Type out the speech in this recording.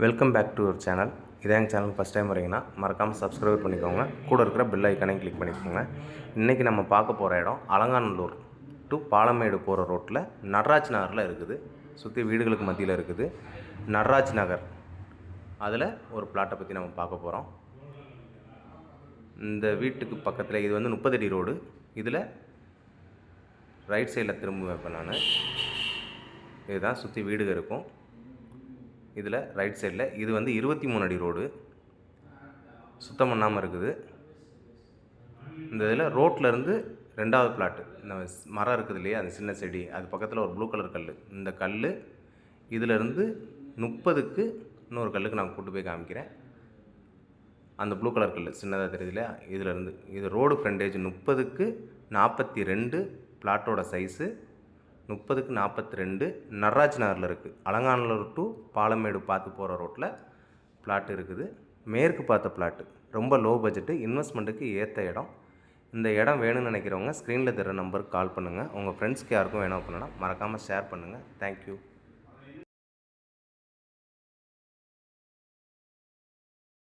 Welcome back to your channel. இதே எங்கள் channel first time வரீங்கன்னா மறக்காமல் சப்ஸ்கிரைப் பண்ணிக்கோங்க. கூட இருக்கிற பெல் ஐக்கானையும் கிளிக் பண்ணிக்கோங்க. இன்றைக்கி நம்ம பார்க்க போகிற இடம் அலங்காநல்லூர் டு பாலமேடு போகிற ரோட்டில் நடராஜ் நகரில் இருக்குது. சுற்றி வீடுகளுக்கு மத்தியில் இருக்குது. நடராஜ் நகர் அதில் ஒரு பிளாட்டை பற்றி நம்ம பார்க்க போகிறோம். இந்த வீட்டுக்கு பக்கத்தில் இது வந்து 30 அடி ரோடு. இதில் ரைட் சைடில் திரும்புவேன். இப்போ நான் இதுதான் சுற்றி வீடுகள் இருக்கும். இதில் ரைட் சைடில் இது வந்து 23 அடி ரோடு, சுத்தம் பண்ணாமல் இருக்குது. இந்த இதில் ரோட்லேருந்து 2வது பிளாட்டு, இந்த மரம் இருக்குது இல்லையா, அந்த சின்ன செடி, அது பக்கத்தில் ஒரு ப்ளூ கலர் கல். இந்த கல் இதிலேருந்து 30க்கு இன்னொரு கல்லுக்கு நான் கூட்டு போய் காமிக்கிறேன். அந்த ப்ளூ கலர் கல் சின்னதாக தெரியுது இல்லையா, இதிலேருந்து இது ரோடு ஃப்ரண்டேஜ் 30க்கு 42 பிளாட்டோட சைஸு. 30க்கு 42 நடராஜ் நகரில் இருக்குது. அலங்காநல்லூர் டு பாலமேடு பார்த்து போகிற ரோட்டில் பிளாட் இருக்குது. மேற்கு பார்த்த பிளாட்டு, ரொம்ப லோ பட்ஜெட்டு, இன்வெஸ்ட்மெண்ட்டுக்கு ஏற்ற இடம். இந்த இடம் வேணும்னு நினைக்கிறவங்க ஸ்க்ரீனில் தர நம்பருக்கு கால் பண்ணுங்கள். உங்கள் ஃப்ரெண்ட்ஸ்க்கு யாருக்கும் வேணும் அப்படின்னா மறக்காமல் ஷேர் பண்ணுங்கள். தேங்க்யூ.